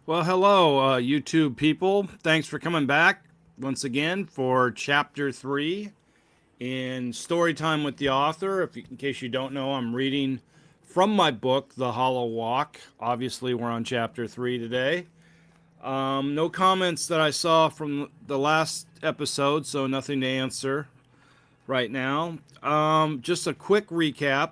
Well, hello, YouTube people. Thanks for coming back once again for Chapter 3 in Storytime with the Author. In case you don't know, I'm reading from my book, The Hollow Walk. Obviously, we're on Chapter 3 today. No comments that I saw from the last episode, so nothing to answer right now. Just a quick recap.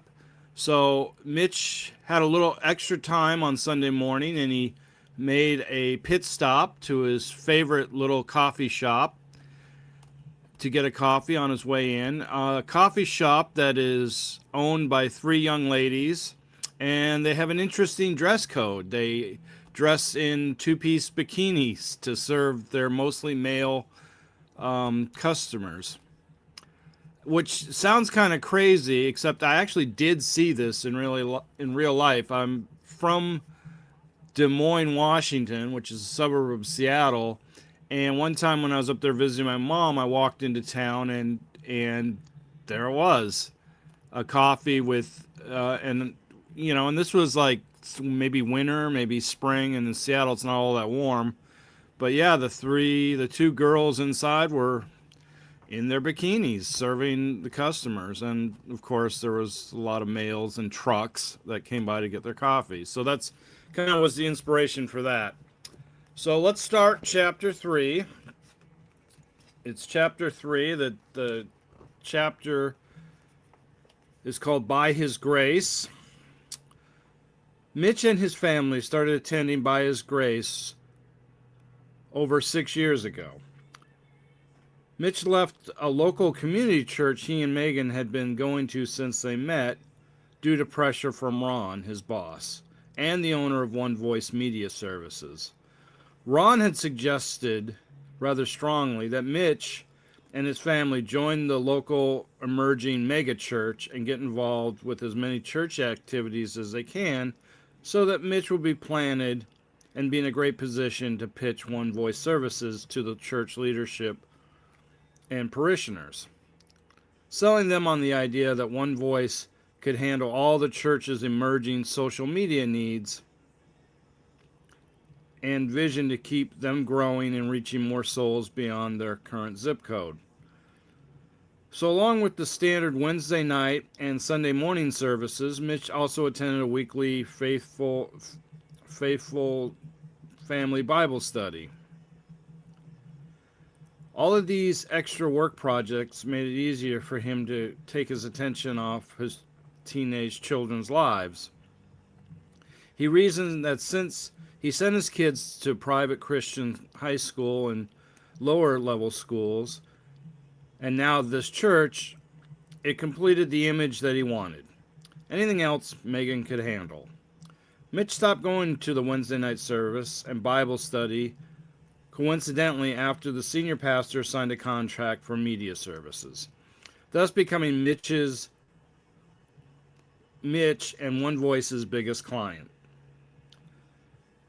So Mitch had a little extra time on Sunday morning and he made a pit stop to his favorite little coffee shop to get a coffee on his way in. A coffee shop that is owned by three young ladies, and they have an interesting dress code. They dress in two-piece bikinis to serve their mostly male customers, which sounds kind of crazy, except I actually did see this in real life. I'm from Des Moines, Washington, which is a suburb of Seattle. And one time when I was up there visiting my mom, I walked into town and there it was, a coffee with and this was like maybe winter, maybe spring, and in Seattle it's not all that warm. But yeah, the two girls inside were in their bikinis serving the customers, and of course there was a lot of males and trucks that came by to get their coffee. So that's kind of was the inspiration for that. So let's start chapter 3. It's chapter 3. The chapter is called By His Grace. Mitch and his family started attending By His Grace over 6 years ago. Mitch left a local community church he and Megan had been going to since they met due to pressure from Ron, his boss, and the owner of One Voice Media Services. Ron had suggested rather strongly that Mitch and his family join the local emerging mega church and get involved with as many church activities as they can so that Mitch will be planted and be in a great position to pitch One Voice services to the church leadership and parishioners, selling them on the idea that One Voice could handle all the church's emerging social media needs and vision to keep them growing and reaching more souls beyond their current zip code. So along with the standard Wednesday night and Sunday morning services, Mitch also attended a weekly faithful family Bible study. All of these extra work projects made it easier for him to take his attention off his teenage children's lives. He reasoned that since he sent his kids to private Christian high school and lower level schools, and now this church, it completed the image that he wanted. Anything else Megan could handle. Mitch stopped going to the Wednesday night service and Bible study coincidentally after the senior pastor signed a contract for media services, thus becoming Mitch and One Voice's biggest client.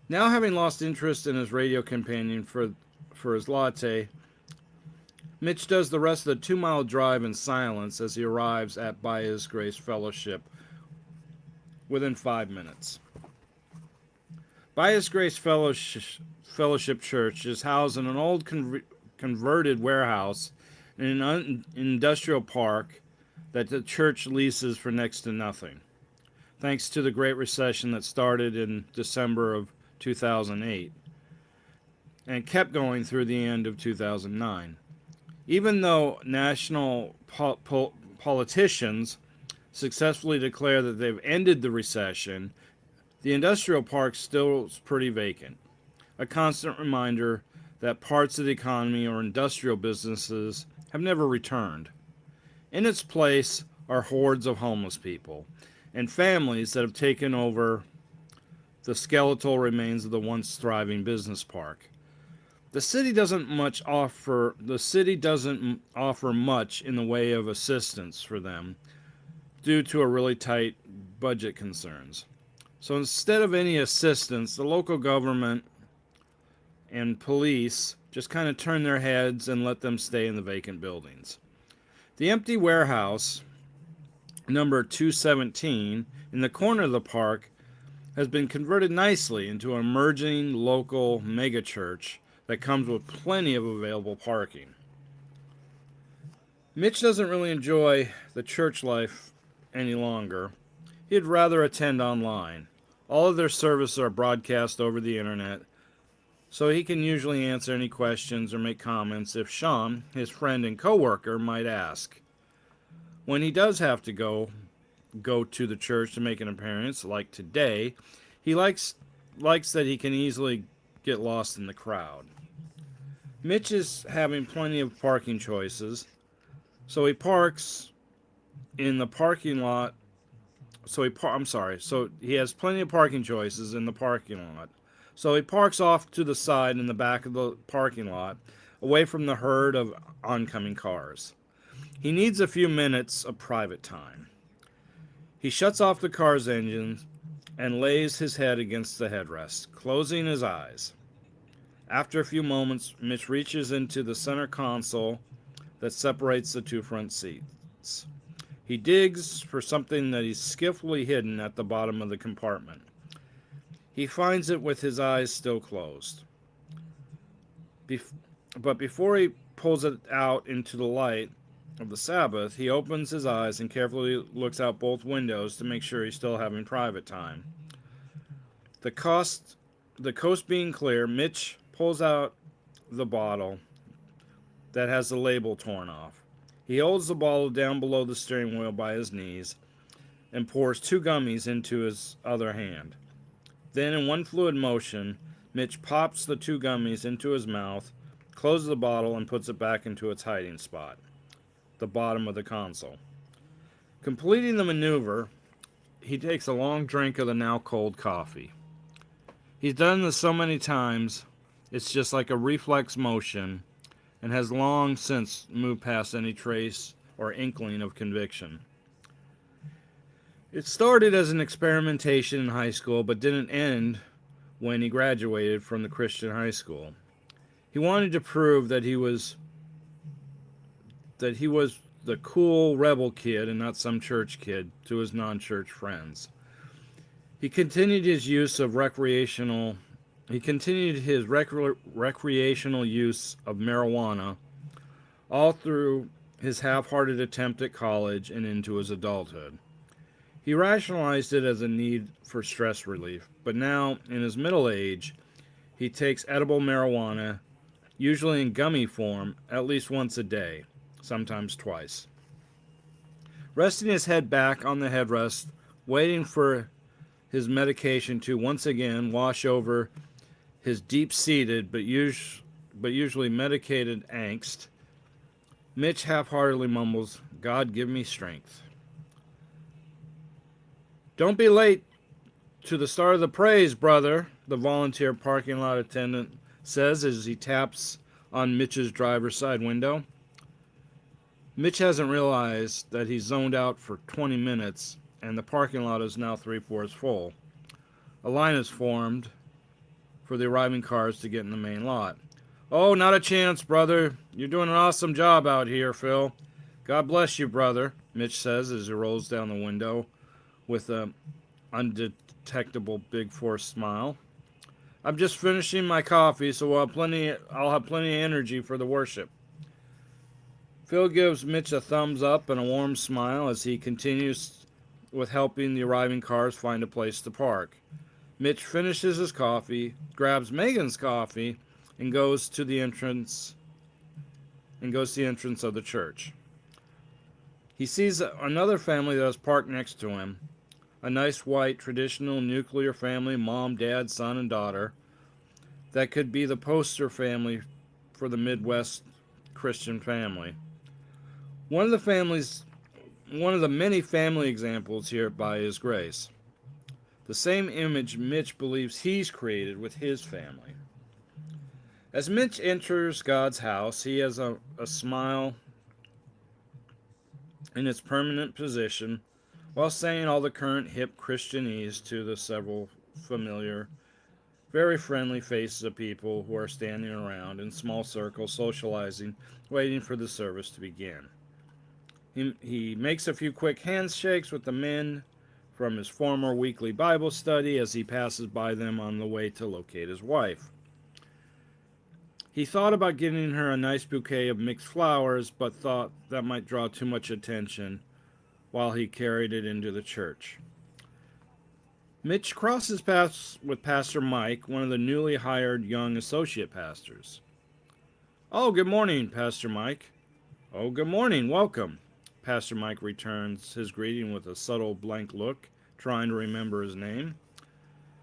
Now having lost interest in his radio companion for his latte, Mitch does the rest of the 2-mile drive in silence as he arrives at By His Grace Fellowship within 5 minutes. By His Grace Fellowship Church is housed in an old converted warehouse in an industrial park that the church leases for next to nothing, thanks to the Great Recession that started in December of 2008 and kept going through the end of 2009. Even though national politicians successfully declare that they've ended the recession, the industrial park still is pretty vacant, a constant reminder that parts of the economy or industrial businesses have never returned. In its place are hordes of homeless people and families that have taken over the skeletal remains of the once thriving business park. The city doesn't offer much in the way of assistance for them due to a really tight budget concerns. So instead of any assistance, the local government and police just kind of turn their heads and let them stay in the vacant buildings. The empty warehouse, number 217, in the corner of the park, has been converted nicely into an emerging local megachurch that comes with plenty of available parking. Mitch doesn't really enjoy the church life any longer. He'd rather attend online. All of their services are broadcast over the internet, so he can usually answer any questions or make comments if Sean, his friend and coworker, might ask. When he does have to go to the church to make an appearance, like today, he likes that he can easily get lost in the crowd. Mitch is having plenty of parking choices, so he parks in the parking lot. So he has plenty of parking choices in the parking lot. So he parks off to the side in the back of the parking lot, away from the herd of oncoming cars. He needs a few minutes of private time. He shuts off the car's engine and lays his head against the headrest, closing his eyes. After a few moments, Mitch reaches into the center console that separates the two front seats. He digs for something that is skillfully hidden at the bottom of the compartment. He finds it with his eyes still closed. But before he pulls it out into the light of the Sabbath, he opens his eyes and carefully looks out both windows to make sure he's still having private time. The coast being clear, Mitch pulls out the bottle that has the label torn off. He holds the bottle down below the steering wheel by his knees and pours 2 gummies into his other hand. Then, in one fluid motion, Mitch pops the 2 gummies into his mouth, closes the bottle, and puts it back into its hiding spot, the bottom of the console. Completing the maneuver, he takes a long drink of the now cold coffee. He's done this so many times, it's just like a reflex motion, and has long since moved past any trace or inkling of conviction. It started as an experimentation in high school, but didn't end when he graduated from the Christian high school. He wanted to prove that he was the cool rebel kid and not some church kid to his non-church friends. He continued his recreational use of marijuana all through his half-hearted attempt at college and into his adulthood. He rationalized it as a need for stress relief, but now, in his middle age, he takes edible marijuana, usually in gummy form, at least once a day, sometimes twice. Resting his head back on the headrest, waiting for his medication to once again wash over his deep-seated but usually medicated angst, Mitch half-heartedly mumbles, "God give me strength." "Don't be late to the start of the praise, brother," the volunteer parking lot attendant says as he taps on Mitch's driver's side window. Mitch hasn't realized that he's zoned out for 20 minutes and the parking lot is now 3/4 full. A line is formed for the arriving cars to get in the main lot. "Oh, not a chance, brother. You're doing an awesome job out here, Phil." "God bless you, brother," Mitch says as he rolls down the window with an undetectable big forced smile. "I'm just finishing my coffee, so I'll have plenty of energy for the worship." Phil gives Mitch a thumbs up and a warm smile as he continues with helping the arriving cars find a place to park. Mitch finishes his coffee, grabs Megan's coffee, and goes to the entrance of the church. He sees another family that is parked next to him, a nice white traditional nuclear family, mom, dad, son, and daughter, that could be the poster family for the Midwest Christian family. One of the many family examples here by His grace. The same image Mitch believes he's created with his family. As Mitch enters God's house, he has a smile in its permanent position while saying all the current hip Christianese to the several familiar, very friendly faces of people who are standing around in small circles socializing, waiting for the service to begin. He makes a few quick handshakes with the men from his former weekly Bible study as he passes by them on the way to locate his wife. He thought about getting her a nice bouquet of mixed flowers, but thought that might draw too much attention while he carried it into the church. Mitch crosses paths with Pastor Mike, one of the newly hired young associate pastors. "Oh, good morning, Pastor Mike." "Oh, good morning, welcome." Pastor Mike returns his greeting with a subtle blank look, trying to remember his name.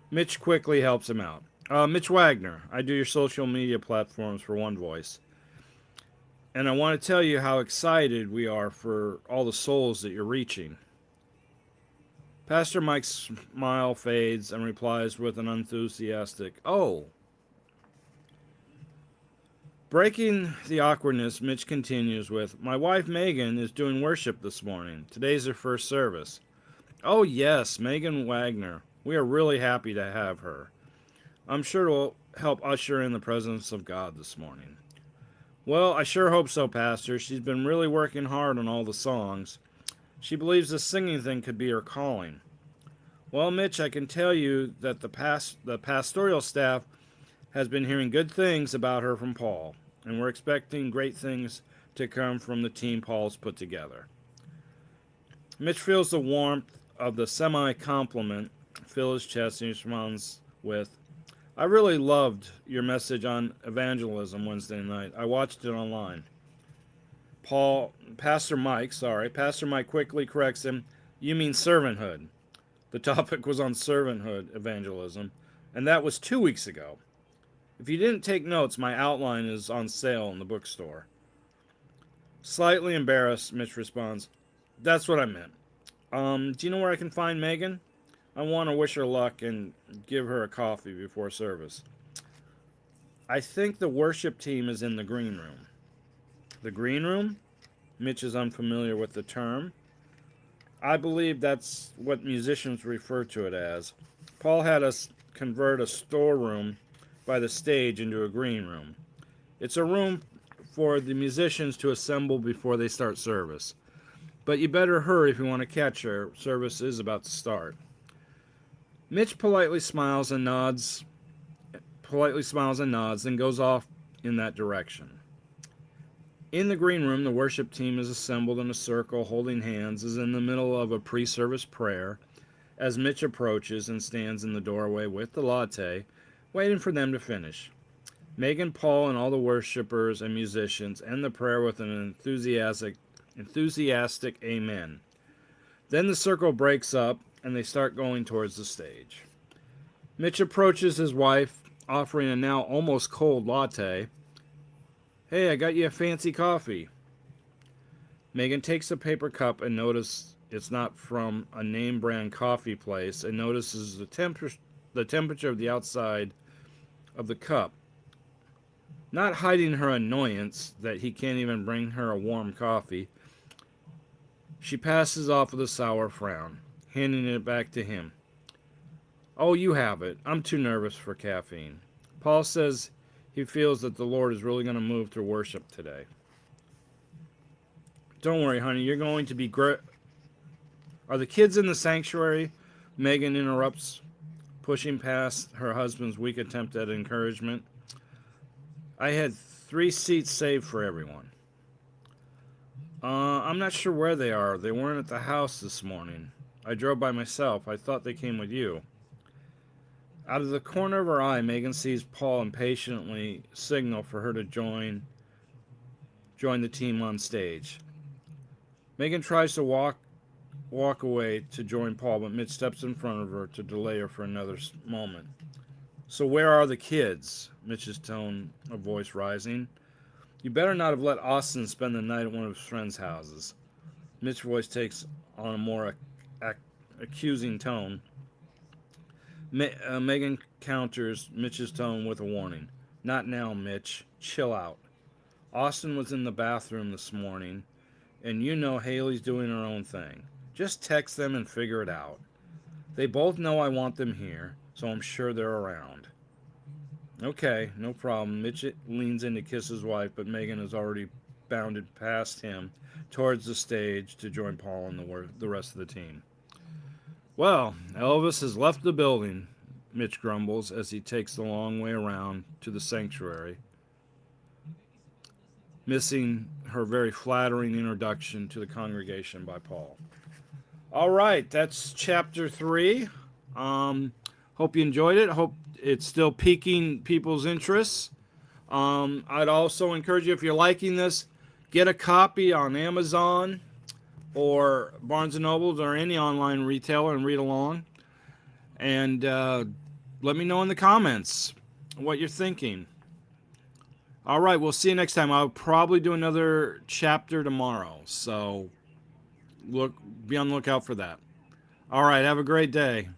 Mitch quickly helps him out. Mitch Wagner, I do your social media platforms for One Voice. And I want to tell you how excited we are for all the souls that you're reaching. Pastor Mike's smile fades and replies with an enthusiastic, "Oh." Breaking the awkwardness, Mitch continues with, "My wife Megan is doing worship this morning. Today's her first service." "Oh yes, Megan Wagner. We are really happy to have her. I'm sure it will help usher in the presence of God this morning." "Well, I sure hope so, Pastor. She's been really working hard on all the songs. She believes the singing thing could be her calling." "Well, Mitch, I can tell you that the pastoral staff has been hearing good things about her from Paul, and we're expecting great things to come from the team Paul's put together." Mitch feels the warmth of the semi-compliment fill his chest and he responds with, "I really loved your message on evangelism Wednesday night. I watched it online." Pastor Mike quickly corrects him. "You mean servanthood." The topic was on servanthood evangelism, and that was 2 weeks ago. If you didn't take notes, my outline is on sale in the bookstore. Slightly embarrassed, Mitch responds, "That's what I meant. Do you know where I can find Megan? I want to wish her luck and give her a coffee before service." "I think the worship team is in the green room." "The green room?" Mitch is unfamiliar with the term. "I believe that's what musicians refer to it as. Paul had us convert a storeroom by the stage into a green room. It's a room for the musicians to assemble before they start service. But you better hurry if you want to catch her. Service is about to start." Mitch politely smiles and nods, then goes off in that direction. In the green room, the worship team is assembled in a circle, holding hands, is in the middle of a pre-service prayer as Mitch approaches and stands in the doorway with the latte, waiting for them to finish. Megan, Paul, and all the worshipers and musicians end the prayer with an enthusiastic amen. Then the circle breaks up and they start going towards the stage. Mitch approaches his wife, offering a now almost cold latte. "Hey, I got you a fancy coffee." Megan takes a paper cup and notices it's not from a name brand coffee place and notices the temperature of the outside of the cup. Not hiding her annoyance that he can't even bring her a warm coffee, she passes off with a sour frown, handing it back to him. "Oh, you have it. I'm too nervous for caffeine." Paul says he feels that the Lord is really going to move through worship today. "Don't worry, honey. You're going to be great." "Are the kids in the sanctuary?" Megan interrupts, pushing past her husband's weak attempt at encouragement. "I had 3 seats saved for everyone." I'm not sure where they are. They weren't at the house this morning. I drove by myself. I thought they came with you." Out of the corner of her eye, Megan sees Paul impatiently signal for her to join the team on stage. Megan tries to walk away to join Paul, but Mitch steps in front of her to delay her for another moment. "So where are the kids?" Mitch's tone of voice rising. "You better not have let Austin spend the night at one of his friends' houses." Mitch's voice takes on a more accusing tone. Megan counters Mitch's tone with a warning. "Not now, Mitch. Chill out. Austin was in the bathroom this morning, and you know Haley's doing her own thing. Just text them and figure it out. They both know I want them here, so I'm sure they're around." "Okay, no problem." Mitch leans in to kiss his wife, but Megan has already bounded past him towards the stage to join Paul and the rest of the team. Well, Elvis has left the building, Mitch grumbles as he takes the long way around to the sanctuary, missing her very flattering introduction to the congregation by Paul. All right, that's chapter 3. Hope you enjoyed it. Hope it's still piquing people's interests. I'd also encourage you, if you're liking this, get a copy on Amazon or Barnes & Nobles or any online retailer and read along. And let me know in the comments what you're thinking. All right, we'll see you next time. I'll probably do another chapter tomorrow, so be on the lookout for that. All right, have a great day.